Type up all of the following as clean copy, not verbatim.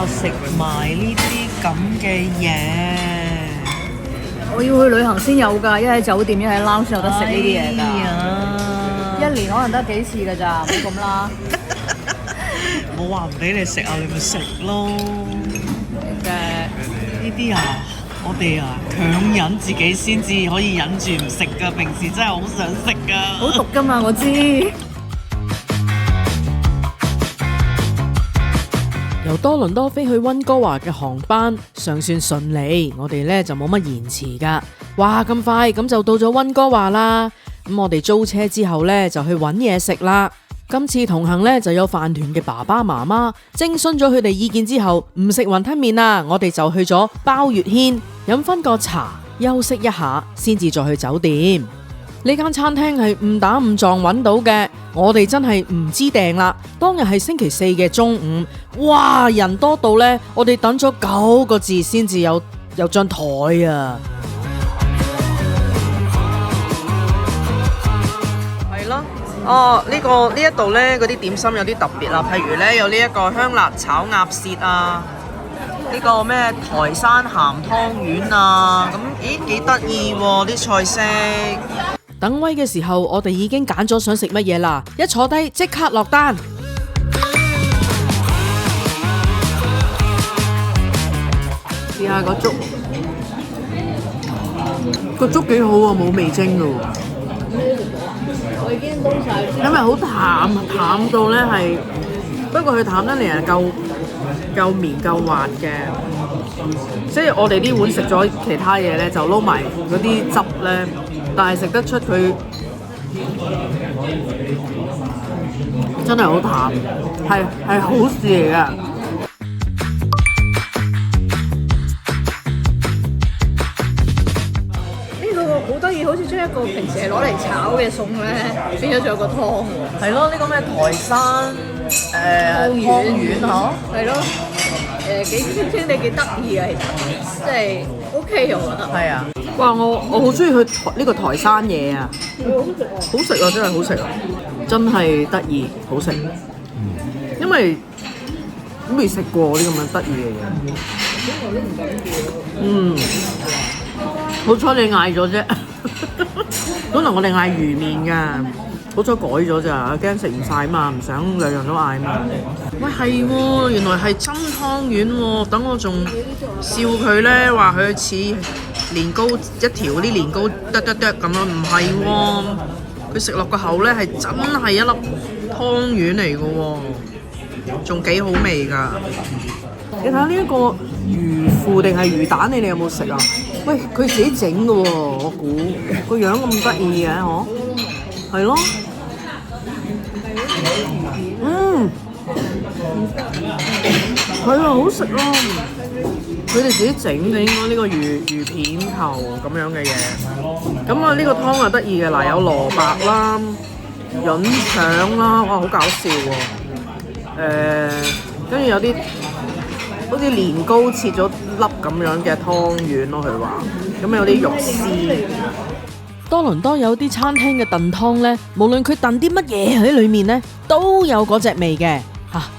食埋呢啲咁嘅嘢，我要去旅行先有㗎，一喺酒店，一喺 lounge 有得食呢啲嘢㗎。一年可能得幾次㗎咋，唔好咁啦。冇話唔俾你食啊，你咪食咯。呢啲啊，我哋啊強忍自己先至可以忍住唔食㗎，平時真係好想食㗎。好毒㗎嘛，我知。由多倫多飛去溫哥華嘅航班尚算順利，我哋咧就冇乜延遲噶。哇，咁快咁就到咗溫哥華啦！咁我哋租車之後咧就去搵嘢食啦。今次同行咧就有飯團嘅爸爸媽媽，徵詢咗佢哋意見之後，唔食雲吞麵啦，我哋就去咗包月軒飲翻個茶，休息一下，先至再去酒店。呢間餐廳係誤打誤撞揾到嘅，我哋真係唔知訂啦。當日係星期四嘅中午，哇，人多到呢，我哋等咗9個字先至有張台啊。係咯，哦，呢一度呢，嗰啲點心有啲特別啦，譬如呢，有呢一個香辣炒鴨舌啊，呢個咩台山鹹湯圓啊，咁咦幾得意喎啲菜式。等位嘅時候，我哋已經揀咗想食乜嘢啦，一坐低即刻落單。試下個粥，個粥幾好喎，冇味精㗎喎。我已經煲晒，因為好淡到呢係，不過佢淡得嚟係夠綿夠滑嘅，即係我哋啲碗食咗其他嘢呢，就撈埋嗰啲汁呢。但係食得出佢真係好淡，係好事嚟㗎。呢個好得意，好似將一個平時係攞嚟炒嘅餸咧，變咗做個湯。係咯，呢個咩台山湯圓嗬？係咯，幾清清地幾得意啊，其實即係 OK 我覺得。係啊。哇！我好中意去呢個台山嘢啊，好食啊，真係好食啊，真係得意，好食。因為都未食過呢咁樣得意嘅嘢。好彩你嗌咗啫，本來我哋嗌魚麵㗎，好彩改咗咋，驚食唔晒嘛，唔想兩樣都嗌嘛。喂，係喎，原來係真湯圓喎，等我仲笑佢咧，話佢似年糕一條嗰啲年糕剁咁樣，唔係喎，佢食落個口咧係真係一粒湯圓嚟嘅喎，仲幾好味㗎。你睇下呢一個魚腐定係魚蛋，你哋有冇食啊？喂，佢自己整嘅喎，我估個樣咁得意嘅嗬，係咯，係啊，好食咯。佢哋自己整嘅應該呢個魚片球咁樣嘅嘢。咁啊呢個湯啊得意嘅，嗱有蘿蔔啦、潤腸啦，哇好搞笑喎。跟住有啲好似年糕切咗粒咁樣嘅湯圓咯，佢話。咁有啲肉絲。多倫多有啲餐廳嘅燉湯呢，無論佢燉啲乜嘢喺裏面呢，都有嗰隻味嘅。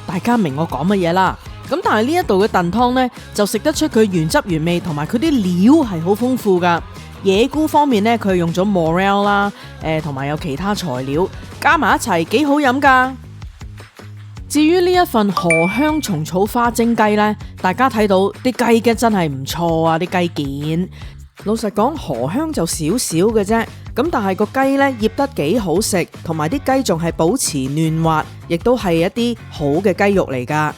大家明我講乜嘢啦？咁但係呢一度嘅燉湯呢，就食得出佢原汁原味，同埋佢啲料係好豐富噶。野菇方面呢，佢用咗 morel 啦，同埋有其他材料加埋一齊，幾好飲噶。至於呢一份荷香蟲草花蒸雞呢，大家睇到啲雞嘅真係唔錯啊，啲雞件。老實講，荷香就少少嘅啫，咁但係個雞呢醃得幾好食，同埋啲雞仲係保持嫩滑，亦都係一啲好嘅雞肉嚟噶。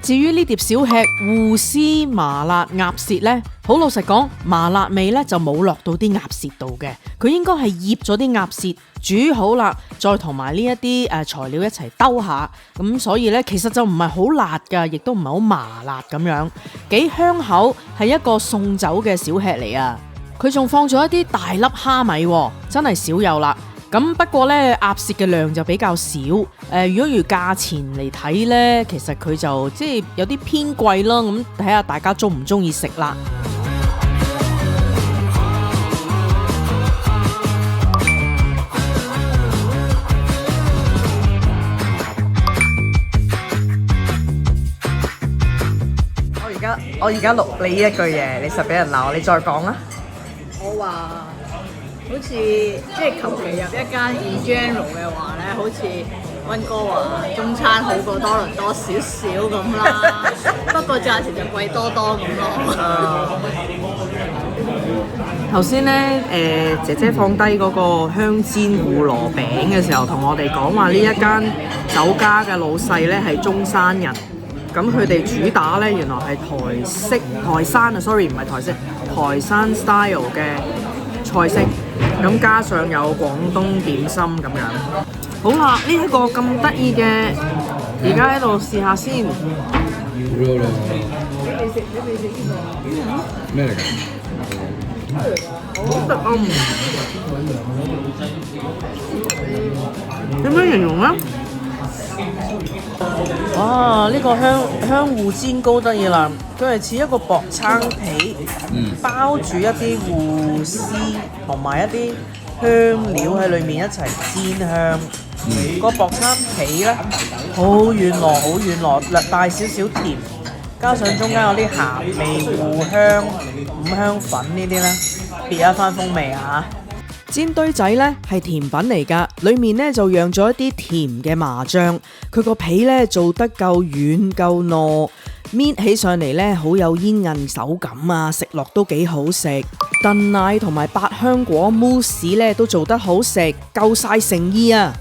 至於呢碟小吃芋絲麻辣鴨舌呢，好老實講，麻辣味呢就冇落到啲鴨舌度嘅，佢應該係醃咗啲鴨舌煮好啦，再同埋呢一啲材料一齊兜下，咁所以呢，其實就唔係好辣㗎，亦都唔係好麻辣咁樣，幾香口，係一個送酒嘅小吃嚟啊！佢仲放咗一啲大粒蝦米，真係少有啦。咁不過呢，鴨舌嘅量就比較少。如果如價錢嚟睇呢，其實佢就即係有啲偏貴啦。咁睇下大家中唔中意食啦。我而家錄你呢一句嘢，你實俾人鬧，你再講啊！我話好似即係求其入一間 in general 嘅話咧，好似溫哥華中餐好過多倫多少少咁啦，不過價錢就貴多多咁咯。頭先咧姐姐放低嗰個香煎胡蘿餅嘅時候，同我哋講話呢一間酒家嘅老細咧係中山人。咁佢哋主打咧，原來係台山啊 ，sorry 唔係台式，台山 style 嘅菜式，咁加上有廣東點心咁樣。好啦，呢一個咁得意嘅，而家喺度試下先。咩嚟㗎？好得點樣形容啊？哇！呢個香芋煎糕得意啦，佢係似一個薄撐皮，包住一啲芋絲同埋一啲香料喺裏面一齊煎香。個薄撐皮咧好軟糯，好軟糯，略帶少少甜，加上中間有啲鹹味、芋香、五香粉呢啲咧，別一番風味啊！煎堆仔呢係甜品嚟㗎，裡面呢就釀咗一啲甜嘅麻醬，佢個皮呢做得夠軟夠糯，搣起上嚟呢好有煙韌手感啊，食落都幾好食。燉奶同埋百香果 mousse 呢都做得好食，夠晒誠意啊！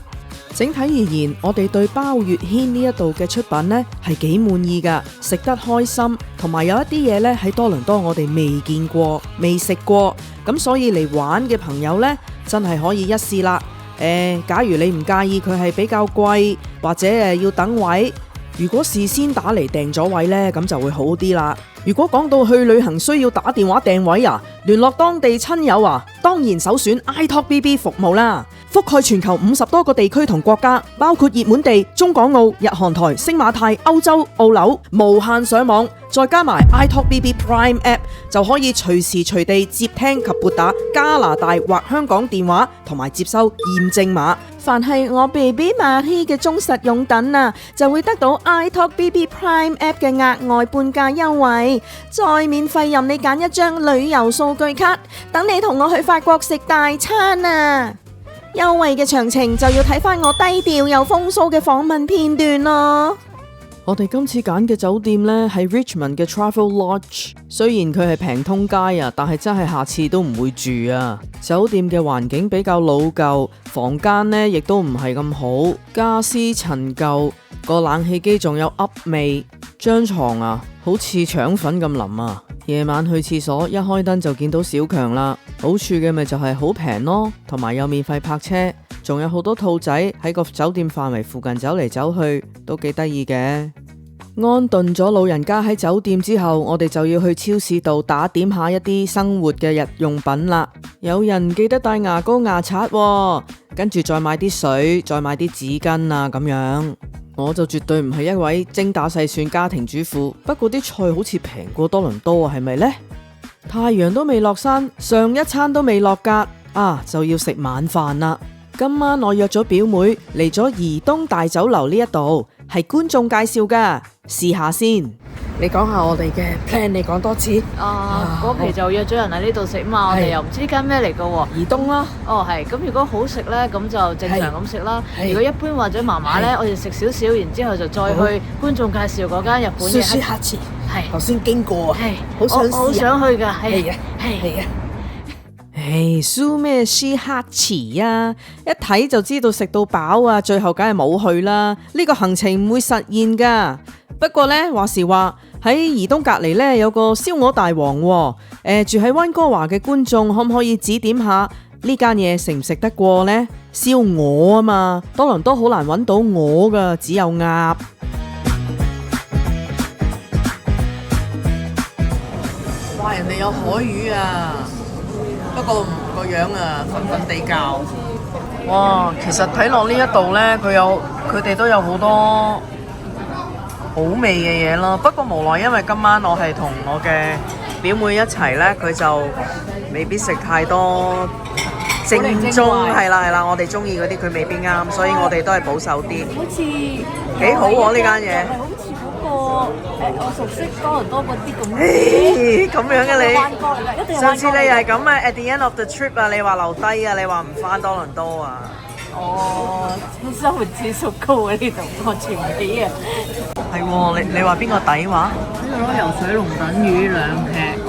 整體而言，我哋對包月軒呢一度嘅出品呢係幾滿意㗎，食得開心，同埋有一啲嘢呢喺多倫多我哋未見過、未食過，咁所以嚟玩嘅朋友呢，真係可以一試啦。假如你唔介意佢係比較貴，或者要等位，如果事先打嚟訂咗位呢，咁就會好啲啦。如果講到去旅行需要打電話訂位啊，聯絡當地親友啊，當然首選 iTalkBB 服務啦。覆蓋全球50多個地區同國家，包括熱門地中港澳、日韓台、星馬泰、歐洲、澳紐，無限上網，再加埋 iTalkBB Prime App 就可以隨時隨地接聽及撥打加拿大或香港電話，同埋接收驗證碼。凡係我 BB 馬希嘅忠實擁躉啊，就會得到 iTalkBB Prime App 嘅額外半價優惠，再免費任你揀一張旅遊數據卡，等你同我去法國食大餐啊！優惠嘅詳情就要睇返我低調又風騷嘅訪問片段咯。我哋今次揀嘅酒店呢係 Richmond 嘅 Travel Lodge， 雖然佢係平通街啊，但係真係下次都唔會住啊。酒店嘅環境比較老舊，房間呢亦都唔係咁好，家私陳舊，個冷氣機仲有噏味，張床啊好似腸粉咁腍啊。夜晚去廁所一開燈就見到小強啦，好處嘅咪就係好平咯，同埋有免費泊車，仲有好多兔仔喺個酒店範圍附近走嚟走去，都幾得意嘅。安頓咗老人家喺酒店之後，我哋就要去超市度打點下一啲生活嘅日用品啦。有人記得帶牙膏牙刷喎，跟住再買啲水，再買啲紙巾啊咁樣。我就絕對唔係一位精打細算家庭主婦，不過啲菜好似平過多倫多啊，係咪呢？太陽都未落山，上一餐都未落格啊，就要食晚飯啦。今晚我約咗表妹嚟咗怡東大酒樓呢一度，係觀眾介紹噶，試下先。你講下我哋嘅 plan， 你講多次。嗰期就約咗人喺呢度食嘛，我哋又唔知間咩嚟噶喎。怡東啦。哦，係。咁如果好食呢，咁就正常咁食啦。如果一般或者麻麻呢，我哋食少少，然之後就再去觀眾介紹嗰間日本嘢。舒克茨。係。頭先經過啊。係。好想試。我好想去㗎。係啊。係啊。蘇咩舒克茨啊！一睇就知道食到飽啊，最後梗係冇去啦。呢個行程唔會實現噶。不過呢，話時話喺怡東隔離呢有個燒鵝大王喎，住喺溫哥華嘅觀眾可唔可以指點下呢間嘢食唔食得過呢？燒鵝啊嘛，多倫多好難揾到鵝㗎，只有鴨。哇！人哋有海魚啊，不過個樣啊粉粉地教。哇！其實睇落呢一度呢，佢哋都有好多好味嘅嘢咯。不過無奈因為今晚我係同我嘅表妹一齊呢，佢就未必食太多正宗，係啦，我哋中意嗰啲佢未必啱，所以我哋都係保守啲。好似幾好喎呢間嘢。好似嗰個我熟悉多倫多嗰啲咁。咁樣嘅你。彎角嚟㗎，一定係彎角嚟㗎。上次你又係咁啊 ！At the end of the trip 啊，你話留低啊，你話唔翻多倫多啊？哦，生活指數高啊呢度，我全起啊！係喎，你話邊個抵話？呢個咯，游水龍躉魚2劈，哦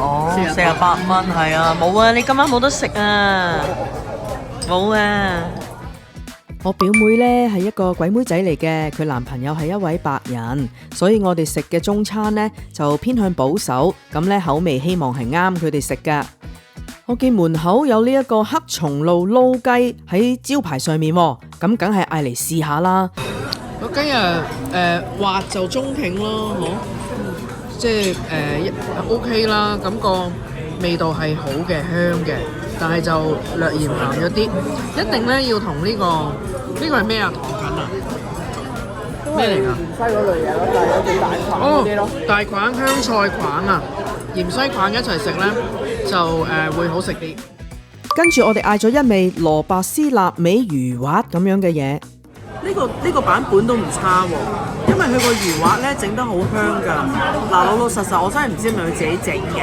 ，48蚊係啊，冇啊，你今晚冇得食啊，冇啊！我表妹呢係一個鬼妹仔嚟嘅，佢男朋友係一位白人，所以我哋食嘅中餐呢就偏向保守，咁呢口味希望係啱佢哋食㗎。我見門口有呢一個黑松露撈雞喺招牌上面，咁梗係嗌嚟試下啦。個雞滑就中挺咯，即係OK 啦，咁個味道係好嘅，香嘅，但係就略嫌鹹咗啲。一定咧要同呢個係咩啊？糖緊啊？咩嚟㗎？芫茜嗰類嘢咯，就係有啲大菌嗰啲咯。大菌、香菜菌啊，芫茜菌一齊食咧，就會好食啲。跟住我哋嗌咗一味蘿蔔絲臘味魚滑咁樣嘅嘢。呢個版本都唔差喎，因為佢個魚滑咧整得好香㗎。嗱，老老實實我真係唔知係咪佢自己整嘅，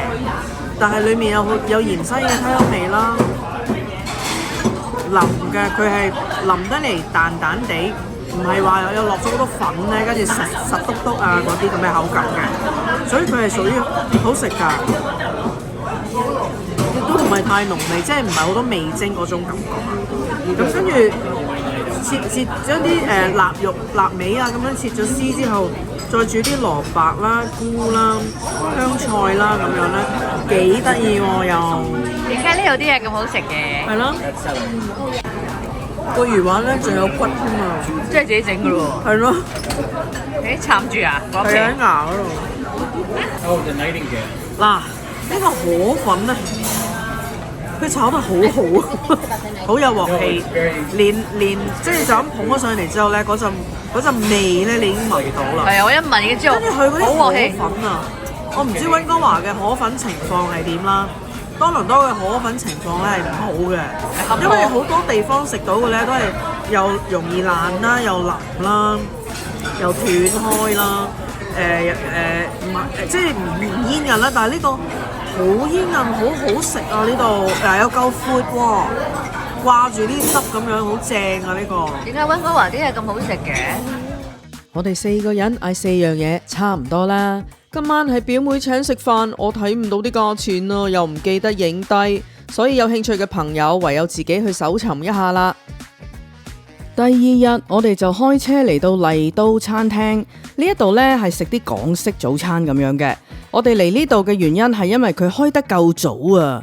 但係裡面有芫茜嘅香味啦，腍嘅，佢係腍得嚟彈彈地，唔係話有落咗好多粉咧，跟住實篤篤啊嗰啲咁嘅口感嘅，所以佢係屬於好食㗎，亦都唔係太濃味，即係唔係好多味精嗰種感覺啊。咁跟住切將啲臘肉、臘味啊咁樣切咗絲之後，再煮啲蘿蔔啦、菇啦、香菜啦咁樣咧，幾得意喎又。點解呢度啲嘢咁好食嘅？係咯，個魚滑咧仲有骨添啊！即係自己整嘅咯喎。係咯，你撐住啊？係喺牙嗰度。嗱，呢個河粉咧，佢炒得好好，好有鑊氣，連即係就咁捧咗上嚟之後咧，嗰陣味咧你已經聞到啦。係啊，我一聞已經知道。跟住佢嗰啲河粉啊，我唔知溫哥華嘅河粉情況係點啦。多倫多嘅河粉情況咧係唔好嘅，因為好多地方食到嘅咧都係又容易爛啦，又腍啦，又斷開啦，即係唔煙韌啦。但係呢個好煙韌，好好食啊！呢度又夠闊喎，掛住啲汁咁樣，好正啊！呢個點解溫哥華啲嘢咁好食嘅？我哋4個人嗌4樣嘢，差唔多啦。今晚係表妹請食飯，我睇唔到啲價錢啊，又唔記得影低，所以有興趣嘅朋友唯有自己去搜尋一下啦。第二日我哋就開車嚟到麗都餐廳，呢一度呢係食啲港式早餐咁樣嘅。我哋嚟呢度嘅原因係因為佢開得夠早啊，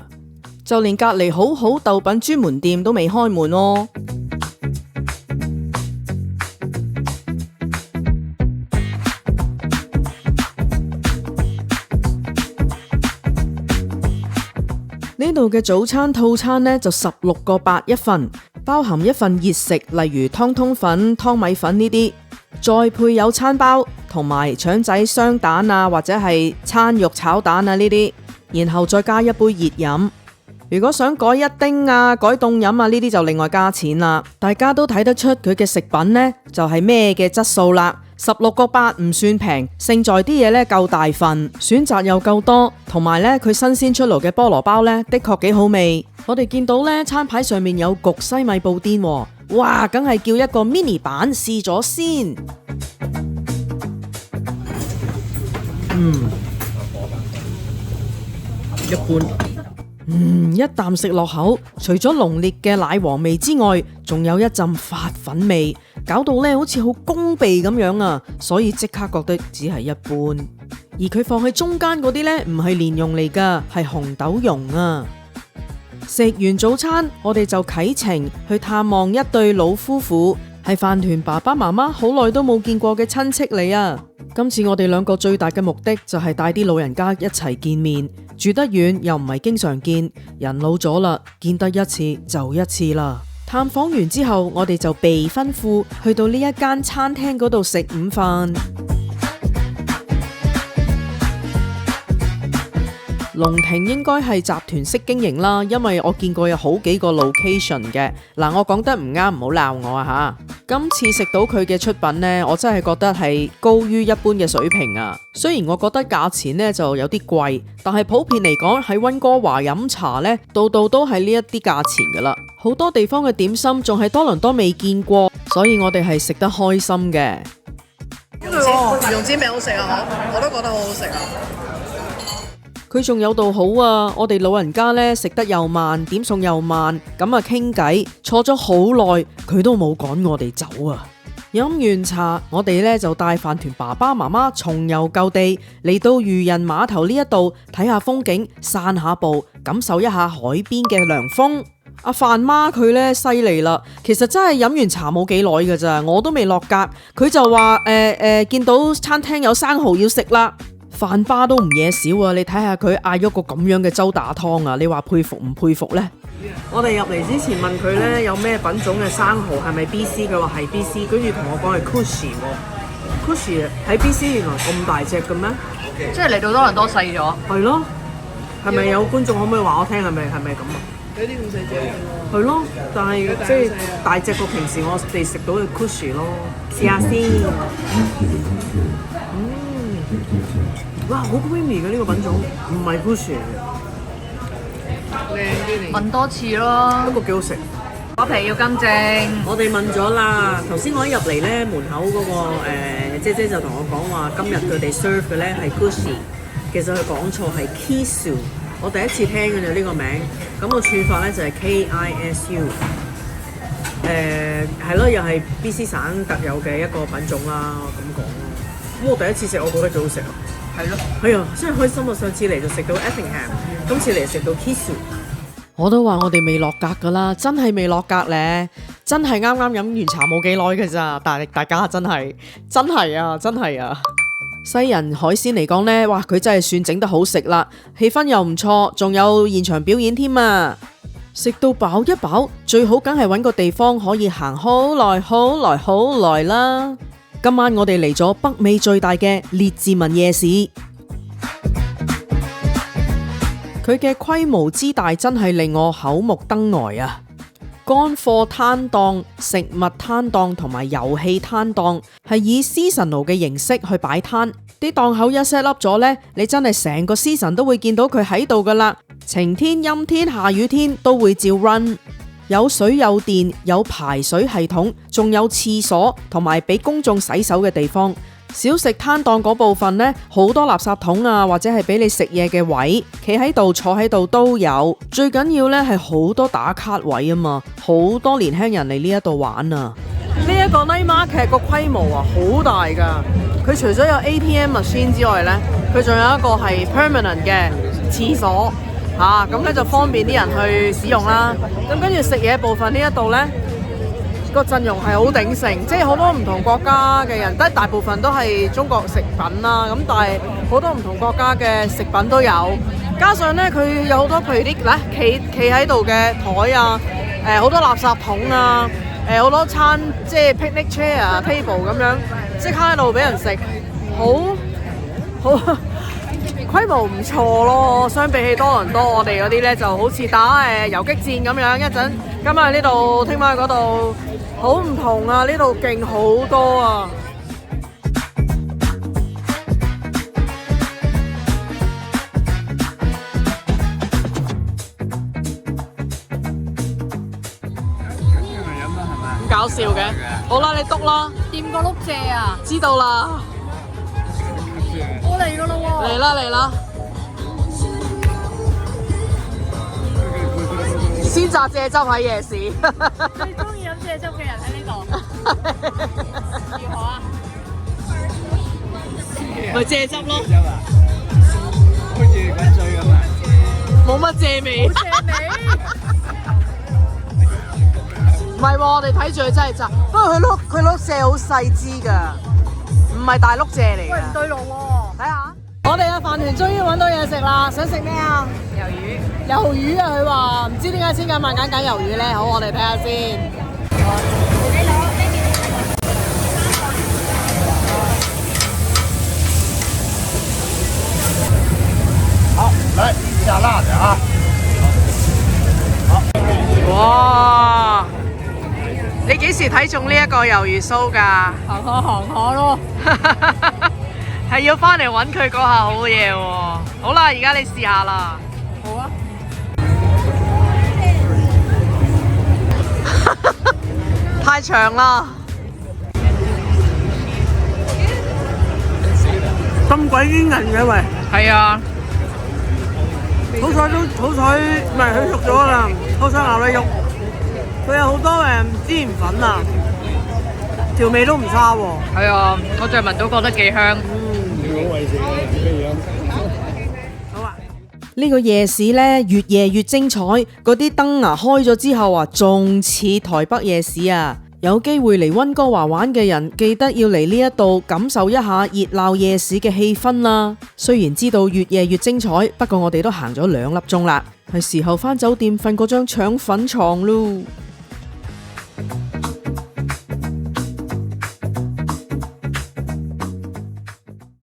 就連隔離好好豆品專門店都未開門哦。呢度嘅早餐套餐呢，就16個8一份，包含一份熱食，例如湯通粉、湯米粉呢啲，再配有餐包同埋腸仔雙蛋啊，或者係餐肉炒蛋啊呢啲，然後再加一杯熱飲。如果想改一丁啊、改凍飲啊呢啲就另外加錢啦。大家都睇得出佢嘅食品呢，就係咩嘅質素啦。16個8唔算平，勝在啲嘢呢夠大份，選擇又夠多，同埋呢佢新鮮出爐嘅菠蘿包呢，的確幾好味。我哋見到呢餐牌上面有焗西米布甸喎，哇，梗係叫一個 mini 版試咗先。一般。一啖食落口，除咗濃烈嘅奶黃味之外，仲有一陣發粉味，搞到咧好似好攻鼻咁樣啊！所以即刻覺得只係一般。而佢放喺中間嗰啲呢，唔係蓮蓉嚟噶，係紅豆蓉啊！食完早餐，我哋就啟程去探望一對老夫婦，係飯團爸爸媽媽好耐都冇見過嘅親戚嚟啊！今次我哋兩個最大嘅目的就係帶啲老人家一齊見面，住得遠又唔係經常見，人老咗啦，見得一次就一次啦。探訪完之後，我哋就被吩咐去到呢一間餐廳嗰度食午飯。龍庭應該係集團式經營啦，因為我見過有好幾個 location 嘅。嗱，我講得唔啱，唔好鬧我啊吓。今次食到佢嘅出品呢，我真係覺得係高於一般嘅水平啊。雖然我覺得價錢呢就有啲貴，但係普遍嚟講喺溫哥華飲茶呢，度度都係呢一啲價錢噶啦。好多地方嘅點心仲係多倫多未見過，所以我哋係食得開心嘅。用煎餅好食啊！我都覺得好好食啊！佢仲有道好啊！我哋老人家呢，食得又慢，點餸又慢，咁啊傾偈坐咗好耐，佢都冇趕我哋走啊！飲完茶，我哋呢就帶飯團爸爸媽媽重遊舊地，嚟到漁人碼頭呢一度睇下風景，散下步，感受一下海邊嘅涼風。阿飯媽佢呢犀利啦，其實真係飲完茶冇幾耐噶咋，我都未落格，佢就話見到餐廳有生蠔要食啦。飯巴都唔嘢少啊！你睇下佢嗌咗個咁樣嘅周打湯啊！你話佩服唔佩服呢？我哋入嚟之前問佢呢，有咩品種嘅生蠔，係咪 BC？ 佢話係 BC， 跟住同我講係 Cushy 喎。Cushy 喺 BC 原來咁大隻嘅咩？即係嚟到多倫多細咗。係咯，係咪有觀眾可唔可以話我聽係咪咁啊？有啲咁細隻喎。係咯，但係即係大隻過平時我哋食到嘅 Cushy 咯。試下先。哇，好 creamy 嘅呢個品種，唔係 Cushy 嘅，問多次咯。不過幾好食。果皮要金正。我哋問咗啦，頭先我一入嚟咧，門口嗰個姐姐就同我講話，今日佢哋 serve 嘅咧係 Cushy，其實佢講錯係 Kisu， 我第一次聽嘅就呢個名，咁個串法咧就係 KISU， 係咯，又係 BC 省特有嘅一個品種啦，咁講咯。咁我第一次食，我覺得幾好食啊！係咯，係啊，真係開心啊！上次嚟就食到 Effingham， 今次嚟食到 Kisu。我都話我哋未落格噶啦，真係未落格咧，真係啱啱飲完茶冇幾耐嘅咋，但係大家真係啊！西人海鮮嚟講呢，哇，佢真係算整得好食啦，氣氛又唔錯，仲有現場表演添啊！食到飽一飽，最好梗係揾個地方可以行好耐啦。今晚我哋嚟咗北美最大嘅列治文夜市，佢嘅規模之大真係令我口目瞪呆啊！乾貨攤檔、食物攤檔同埋遊戲攤檔係以 seasonal 嘅形式去擺攤，啲檔口一 set up 咗呢，你真係成個 season 都會見到佢喺度噶啦，晴天、陰天、下雨天都會照 run。有水有電有排水系統，仲有廁所同埋俾公眾洗手嘅地方。小食攤檔嗰部分呢，好多垃圾桶啊，或者係俾你食嘢嘅位，企喺度坐喺度都有。最緊要呢係好多打卡位啊嘛，好多年輕人嚟呢一度玩啊。呢一個 night market 個規模啊好大噶，佢除咗有 ATM machine 之外呢，佢仲有一個係 permanent 嘅廁所。咁咧就方便啲人去使用啦。咁跟住食嘢部分呢一度呢，個陣容係好鼎盛，即係好多唔同國家嘅人，大部分都係中國食品啦。咁但係好多唔同國家嘅食品都有，加上呢，佢有好多譬如啲企喺度嘅台啊，好多垃圾桶啊，好多餐即係 picnic chair table 咁樣，即刻喺度俾人食，好。規模唔錯咯，相比起多倫多，我哋嗰啲呢就好似打游擊戰咁樣，一陣今日呢度，聽晚嗰度，好唔同啊！呢度勁好多啊！咁搞笑嘅，好啦，你篤啦，掂個碌蔗啊！知道啦。我嚟噶咯喎！嚟啦！鮮榨蔗汁喺夜市。最中意飲蔗汁嘅人喺呢度，如何啊？咪蔗汁咯，好似滾水咁啊！冇乜蔗味。蔗味。唔係喎，我哋睇住佢真係榨，不過佢碌蔗好細支㗎，唔係大碌蔗嚟喂，唔嘅。對路喎。睇下，我哋嘅飯團終於揾到嘢食啦！想食咩啊？魷魚啊！佢話唔知點解千揀萬揀揀魷魚咧。好，我哋睇下先。好，來加辣的啊！哇！你幾時睇中呢一個魷魚鬚㗎？行下咯。係要翻嚟揾佢嗰下好嘢喎！好啦，而家你試下啦。好啊。太長啦！咁鬼堅韌嘅喂。係啊。好彩唔係佢熟咗啦，好彩咬得喐。佢有好多孜然粉啊，調味都唔差喎。係啊，我最聞到覺得幾香。好啊！呢個夜市呢，越夜越精彩，嗰啲燈啊開咗之後啊，仲似台北夜市啊！有機會嚟溫哥華玩嘅人，記得要嚟呢一度感受一下熱鬧夜市嘅氣氛啦。雖然知道越夜越精彩，不過我哋都行咗2粒鐘啦，係時候返酒店瞓嗰張腸粉床咯。